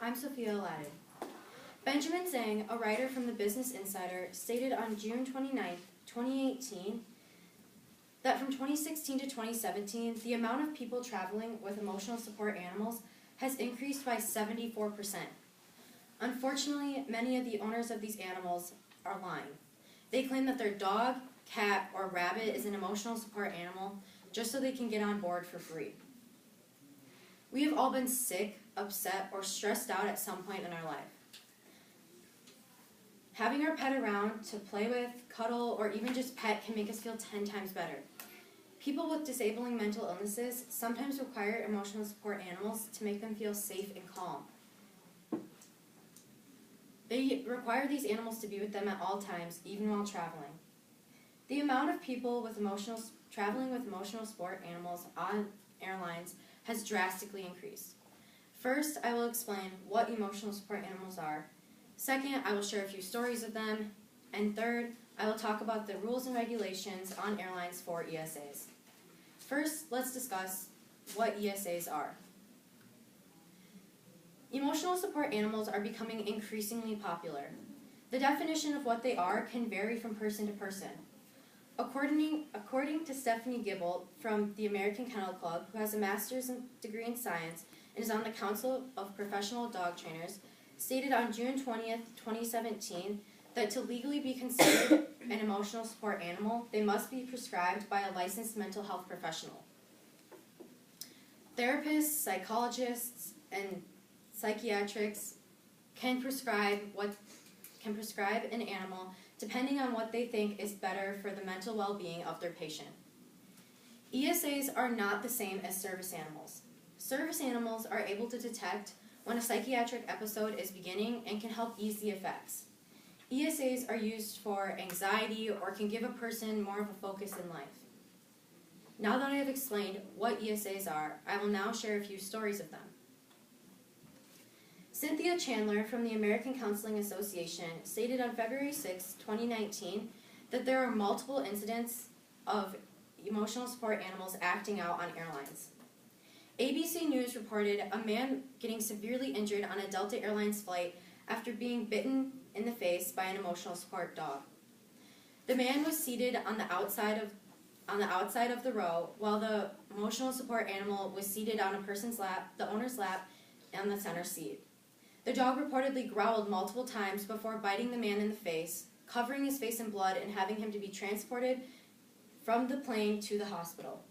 I'm Sophia, alladin. Benjamin Zhang, a writer from the Business Insider, stated on June 29, 2018, that from 2016 to 2017, the amount of people traveling with emotional support animals has increased by 74%. Unfortunately, many of the owners of these animals are lying. They claim that their dog, cat, or rabbit is an emotional support animal just so they can get on board for free. We have all been sick, upset, or stressed out at some point in our life. Having our pet around to play with, cuddle, or even just pet can make us feel 10 times better. People with disabling mental illnesses sometimes require emotional support animals to make them feel safe and calm. They require these animals to be with them at all times, even while traveling. The amount of people traveling with emotional support animals on airlines has drastically increased. First, I will explain what emotional support animals are. Second, I will share a few stories of them. And third, I will talk about the rules and regulations on airlines for ESAs. First, let's discuss what ESAs are. Emotional support animals are becoming increasingly popular. The definition of what they are can vary from person to person. According to Stephanie Gibbold from the American Kennel Club, who has a master's degree in science and is on the Council of Professional Dog Trainers, stated on June 20th, 2017, that to legally be considered an emotional support animal, they must be prescribed by a licensed mental health professional. Therapists, psychologists, and psychiatrists can prescribe an animal depending on what they think is better for the mental well-being of their patient. ESAs are not the same as service animals. Service animals are able to detect when a psychiatric episode is beginning and can help ease the effects. ESAs are used for anxiety or can give a person more of a focus in life. Now that I have explained what ESAs are, I will now share a few stories of them. Cynthia Chandler from the American Counseling Association stated on February 6, 2019, that there are multiple incidents of emotional support animals acting out on airlines. ABC News reported a man getting severely injured on a Delta Airlines flight after being bitten in the face by an emotional support dog. The man was seated on the outside of the row, while the emotional support animal was seated on a person's lap, the owner's lap, on the center seat. The dog reportedly growled multiple times before biting the man in the face, covering his face in blood and having him to be transported from the plane to the hospital.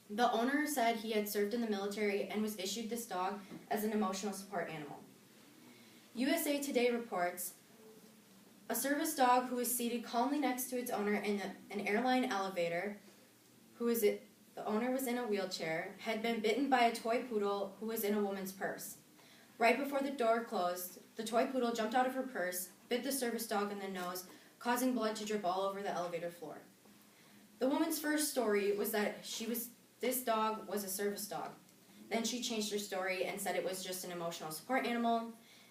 The owner said he had served in the military and was issued this dog as an emotional support animal. USA Today reports a service dog who was seated calmly next to its owner in an airline elevator, the owner was in a wheelchair, had been bitten by a toy poodle who was in a woman's purse. Right before the door closed, the toy poodle jumped out of her purse, bit the service dog in the nose, causing blood to drip all over the elevator floor. The woman's first story was that this dog was a service dog. Then she changed her story and said it was just an emotional support animal.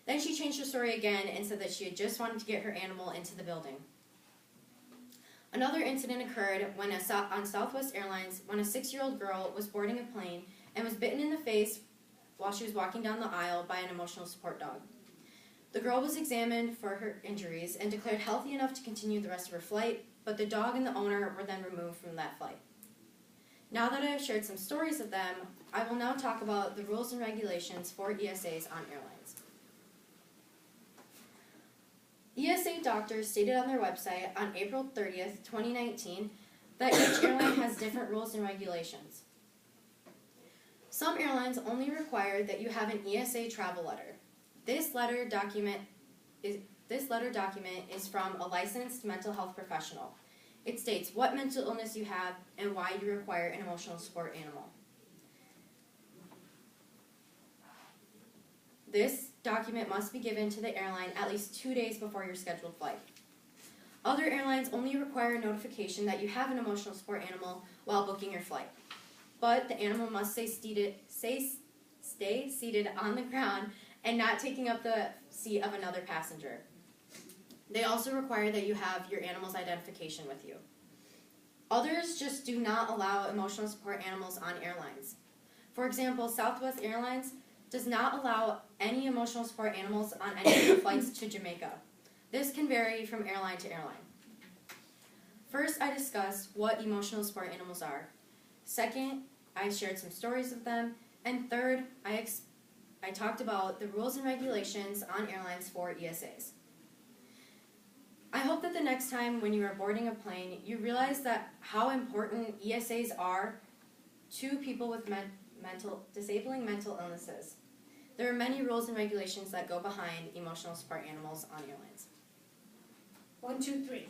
Then she changed her story again and said that she had just wanted to get her animal into the building. Another incident occurred on Southwest Airlines when a 6-year-old girl was boarding a plane and was bitten in the face while she was walking down the aisle by an emotional support dog. The girl was examined for her injuries and declared healthy enough to continue the rest of her flight, but the dog and the owner were then removed from that flight. Now that I have shared some stories of them, I will now talk about the rules and regulations for ESAs on airlines. ESA doctors stated on their website on April 30th, 2019, that each airline has different rules and regulations. Some airlines only require that you have an ESA travel letter. This letter document is from a licensed mental health professional. It states what mental illness you have and why you require an emotional support animal. This document must be given to the airline at least 2 days before your scheduled flight. Other airlines only require a notification that you have an emotional support animal while booking your flight. But the animal must stay seated on the ground and not taking up the seat of another passenger. They also require that you have your animal's identification with you. Others just do not allow emotional support animals on airlines. For example, Southwest Airlines does not allow any emotional support animals on any of the flights to Jamaica. This can vary from airline to airline. First, I discussed what emotional support animals are. Second, I shared some stories of them. And third, I talked about the rules and regulations on airlines for ESAs. I hope that the next time when you are boarding a plane, you realize that how important ESAs are to people with disabling mental illnesses. There are many rules and regulations that go behind emotional support animals on airlines. 1, 2, 3.